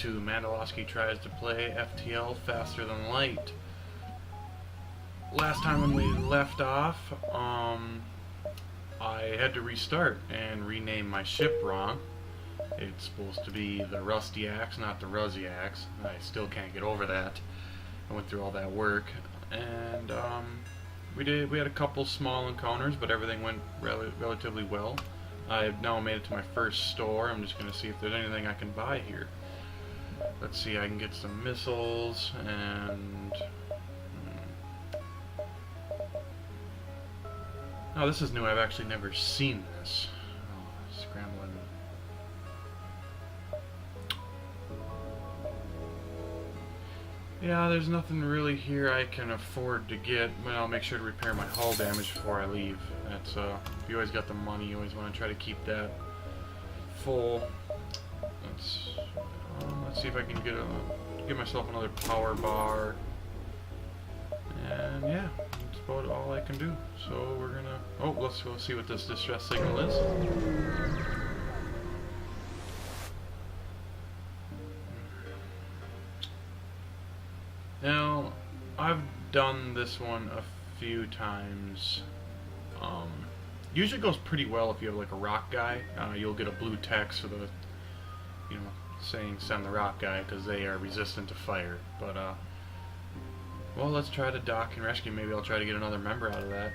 to Mataloksi Tries to play FTL Faster Than Light. Last time when we left off, I had to restart and rename my ship wrong. It's supposed to be the Rusty Axe, not the Ruzzy Axe. I still can't get over that. I went through all that work, and we had a couple small encounters, but everything went relatively well. I've now made it to my first store. I'm just going to see if there's anything I can buy here. Let's see, I can get some missiles and... Oh, this is new. I've actually never seen this. Oh, scrambling. Yeah, there's nothing really here I can afford to get, but I'll make sure to repair my hull damage before I leave. That's, if you always got the money, you always want to try to keep that full. Let's see if I can get myself another power bar. And yeah, that's about all I can do. So we're gonna... Oh, let's go see what this distress signal is. Now, I've done this one a few times. Usually goes pretty well if you have like a rock guy. You'll get a blue text with a, saying send the rock guy because they are resistant to fire. But well, let's try to dock and rescue. Maybe I'll try to get another member out of that.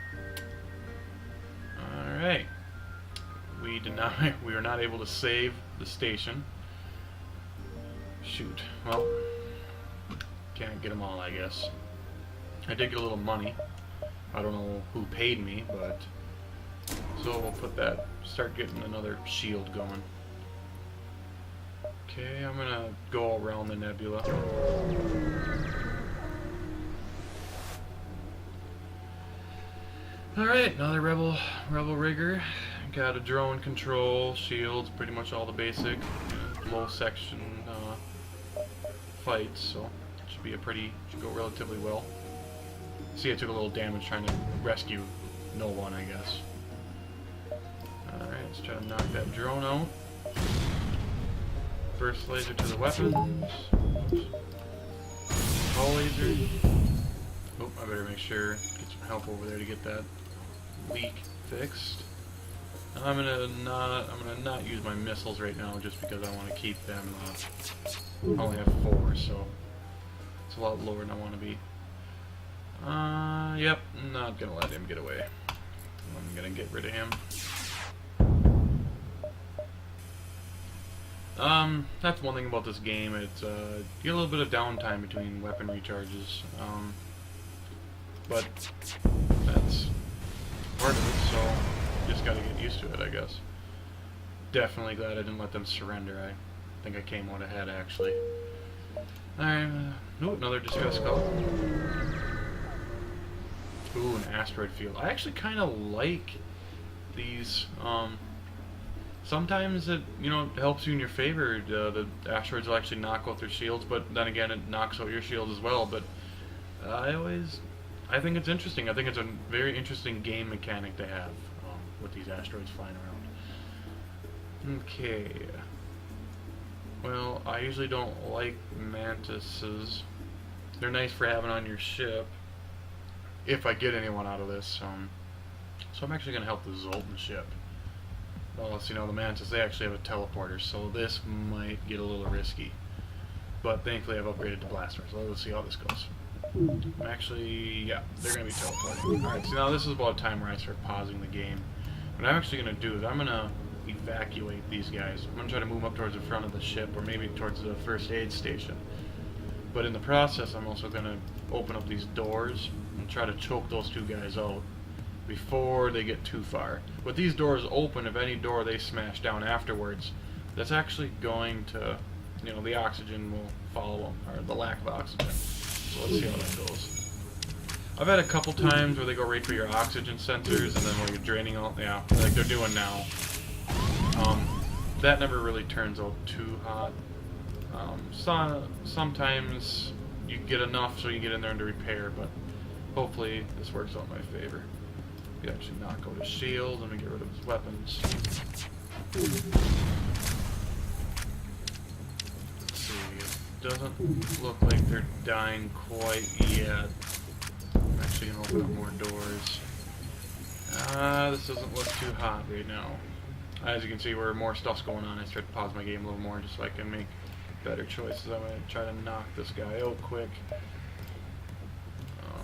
All right. We were not able to save the station. Shoot. Well. Can't get them all, I guess. I did get a little money. I don't know who paid me, but... So we'll start getting another shield going. Okay, I'm gonna go around the nebula. Alright, another rebel rigger. Got a drone control, shields, pretty much all the basic low section fights, so... should go relatively well. See, I took a little damage trying to rescue no one, I guess. Alright, let's try to knock that drone out. Burst laser to the weapons. Hull laser. Oh, I better make sure, get some help over there to get that leak fixed. I'm gonna not use my missiles right now just because I want to keep them. I only have 4, so a lot lower than I want to be. Yep, not gonna let him get away. I'm gonna get rid of him. That's one thing about this game. It's you get a little bit of downtime between weapon recharges. But that's part of it, so you just gotta get used to it, I guess. Definitely glad I didn't let them surrender. I think I came out ahead, actually. Alright, ooh, another distress call. Ooh, an asteroid field. I actually kind of like these. Sometimes it, helps you in your favor. The asteroids will actually knock out their shields, but then again, it knocks out your shields as well. But I think it's interesting. I think it's a very interesting game mechanic to have with these asteroids flying around. Okay. Well, I usually don't like mantises. They're nice for having on your ship, if I get anyone out of this. So I'm actually going to help the Zoltan ship. Well, the mantis, they actually have a teleporter, so this might get a little risky. But thankfully I've upgraded to blaster, so let's see how this goes. Actually, yeah, they're going to be teleporting. Alright, so now this is about a time where I start pausing the game. What I'm actually going to do is I'm going to evacuate these guys. I'm going to try to move up towards the front of the ship, or maybe towards the first aid station. But in the process, I'm also going to open up these doors and try to choke those 2 guys out before they get too far. With these doors open, if any door they smash down afterwards, that's actually going to, the oxygen will follow them, or the lack of oxygen. So let's see how that goes. I've had a couple times where they go right for your oxygen sensors, and then when you're draining all, yeah, like they're doing now. That never really turns out too hot. Sometimes you get enough so you get in there to repair, but hopefully this works out in my favor. We actually knock out his shield and we get rid of his weapons. Let's see, Doesn't look like they're dying quite yet. I'm actually gonna open up more doors. This doesn't look too hot right now. As you can see, where more stuff's going on, I start to pause my game a little more just so I can make better choices. I'm gonna try to knock this guy out quick.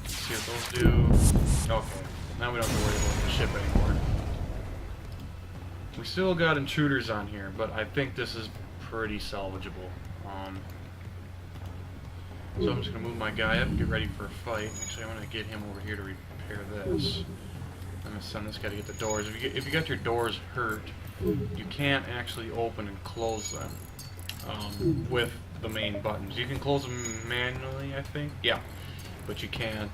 Let's see what those do. Okay, now we don't have to worry about the ship anymore. We still got intruders on here, but I think this is pretty salvageable. So I'm just going to move my guy up and get ready for a fight. Actually, I'm going to get him over here to repair this. I'm going to send this guy to get the doors. If you got your doors hurt, you can't actually open and close them with the main buttons. You can close them manually, I think. Yeah, but you can't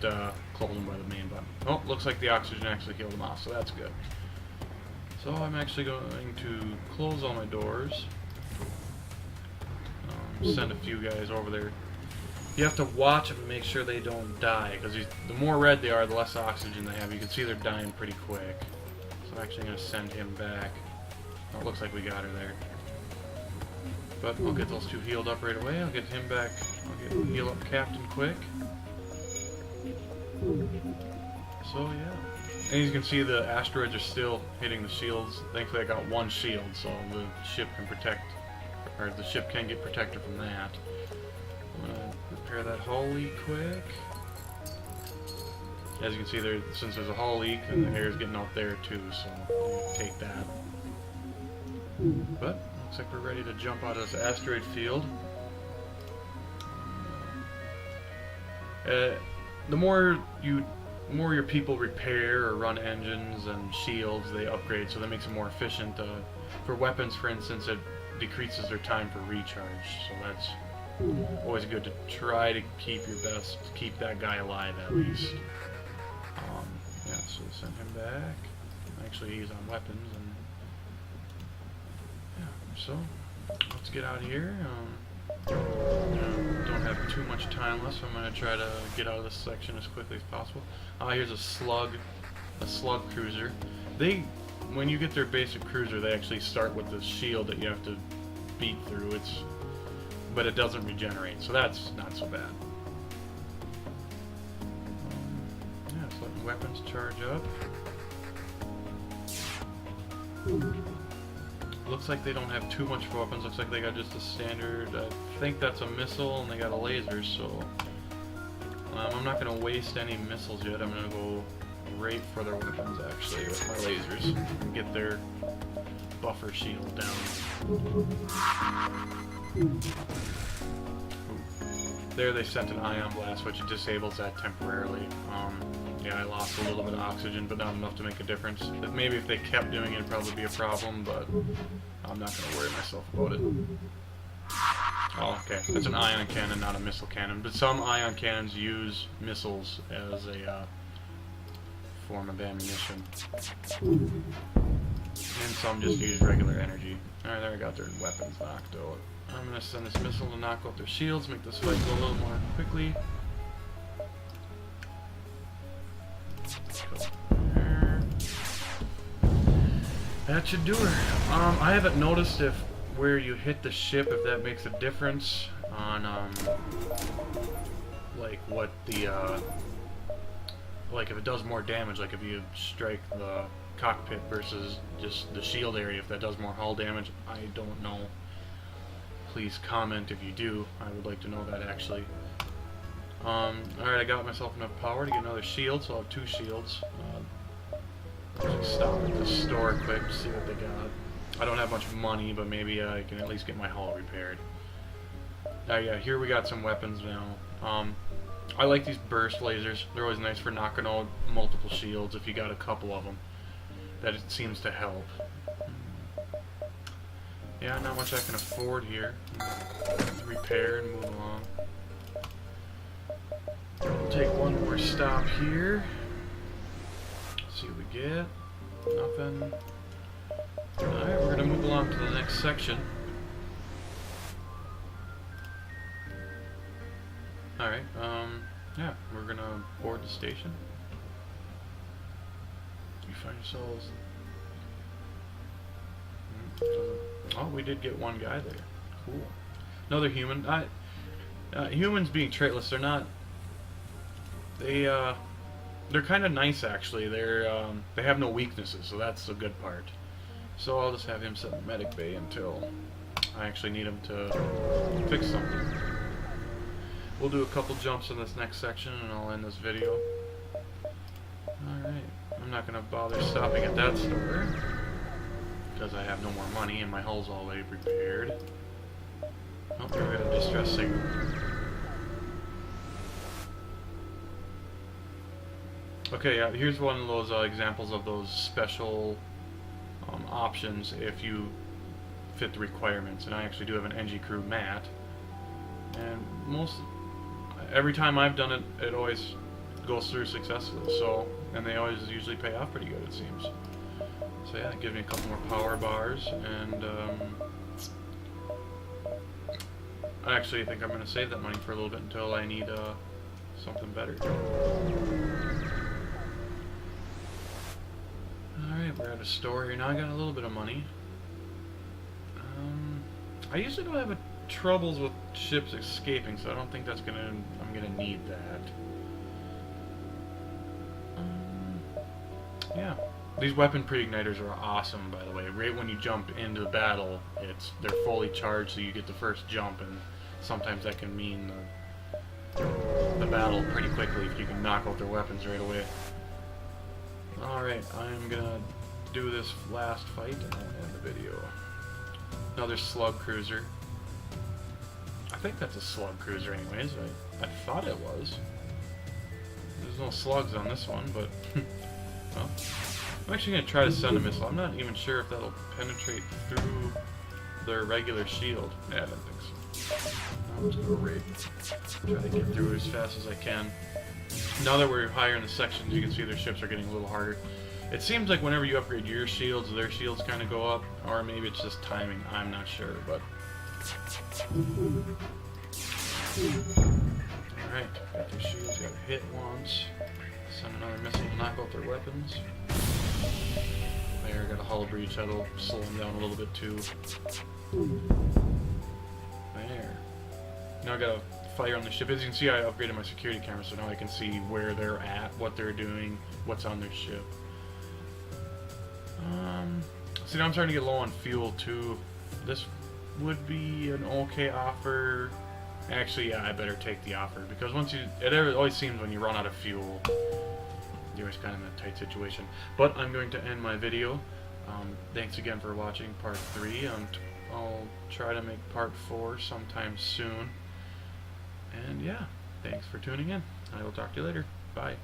close them by the main button. Oh, looks like the oxygen actually killed them off, so that's good. So I'm actually going to close all my doors. Send a few guys over there. You have to watch them and make sure they don't die, because the more red they are, the less oxygen they have. You can see they're dying pretty quick. So I'm actually going to send him back. Oh, it looks like we got her there. But I'll get those two healed up right away. I'll get him back. I'll heal up Captain quick. So yeah. And you can see the asteroids are still hitting the shields. Thankfully I got one shield, so the ship can protect, or the ship can get protected from that. I'm gonna repair that hull leak quick. As you can see there, since there's a hull leak, and the air is getting out there too, so I'll take that. But looks like we're ready to jump out of this asteroid field. The more your people repair or run engines and shields, they upgrade, so that makes it more efficient. For weapons, for instance, it decreases their time for recharge, so that's always good to try to keep your best, keep that guy alive at least. Yeah, so send him back. Actually, he's on weapons, and yeah, so let's get out of here. Don't have too much time left, so I'm going to try to get out of this section as quickly as possible. Here's a slug cruiser. When you get their basic cruiser, they actually start with the shield that you have to beat through. But it doesn't regenerate, so that's not so bad. Yeah, just letting weapons charge up. Looks like they don't have too much for weapons. Looks like they got just a standard, I think that's a missile, and they got a laser, so I'm not going to waste any missiles yet. I'm going to go right for their weapons, actually, with my lasers, and get their buffer shield down. Ooh. There they sent an ion blast, which disables that temporarily. Yeah, I lost a little bit of oxygen, but not enough to make a difference. Maybe if they kept doing it, it'd probably be a problem, but I'm not going to worry myself about it. Oh, okay. That's an ion cannon, not a missile cannon. But some ion cannons use missiles as a form of ammunition. And some just use regular energy. Alright, there I got their weapons knocked out. I'm going to send this missile to knock out their shields, make this fight go a little more quickly. That should do her. I haven't noticed if where you hit the ship, if that makes a difference on like what the like if it does more damage, like if you strike the cockpit versus just the shield area, if that does more hull damage. I don't know. Please comment if you do. I would like to know that actually. Alright, I got myself enough power to get another shield, so I'll have two shields. Stop at the store quick to see what they got. I don't have much money, but maybe I can at least get my hull repaired. Yeah, here we got some weapons now. I like these burst lasers. They're always nice for knocking out multiple shields if you got a couple of them. That it seems to help. Yeah, not much I can afford here. Repair and move along. We'll take one more stop here. See what we get. Nothing. Alright, we're gonna move along to the next section. Alright, yeah, we're gonna board the station. You find yourselves... Oh, we did get one guy there. Cool. Another human. Humans being traitless, they're not. They're kind of nice actually. They have no weaknesses, so that's the good part. So I'll just have him sit in the medic bay until I actually need him to fix something. We'll do a couple jumps in this next section and I'll end this video. Alright, I'm not going to bother stopping at that store because I have no more money and my hull's already repaired. Oh, we got a distress signal. Okay, yeah, here's one of those examples of those special options if you fit the requirements. And I actually do have an NG Crew mat. And every time I've done it, it always goes through successfully. So, and they always usually pay off pretty good, it seems. So yeah, it gives me a couple more power bars, and I actually think I'm going to save that money for a little bit until I need something better. Alright, we're at a store here. Now I got a little bit of money. I usually don't have troubles with ships escaping, so I don't think I'm gonna need that. Yeah. These weapon pre-igniters are awesome, by the way. Right when you jump into the battle, they're fully charged, so you get the first jump, and sometimes that can mean the battle pretty quickly if you can knock out their weapons right away. Alright, I'm gonna do this last fight and then end the video. Another slug cruiser. I think that's a slug cruiser anyways. I thought it was. There's no slugs on this one, but well, I'm actually going to try to send a missile. I'm not even sure if that'll penetrate through their regular shield. Yeah, I don't think so. I'll just go right. Try to get through as fast as I can. Now that we're higher in the sections, you can see their ships are getting a little harder. It seems like whenever you upgrade your shields, their shields kind of go up, or maybe it's just timing. I'm not sure, but alright, got their shields, got hit once. Send another missile to knock out their weapons. There, got a hull breach, that'll slow them down a little bit too. There. Now I got a fire on the ship. As you can see, I upgraded my security camera, so now I can see where they're at, what they're doing, what's on their ship. See, now I'm starting to get low on fuel too. This would be an okay offer. Actually, yeah, I better take the offer, because it always seems when you run out of fuel, you're always kind of in a tight situation. But I'm going to end my video. Thanks again for watching part 3. I'll try to make part 4 sometime soon. And yeah, thanks for tuning in. I will talk to you later. Bye.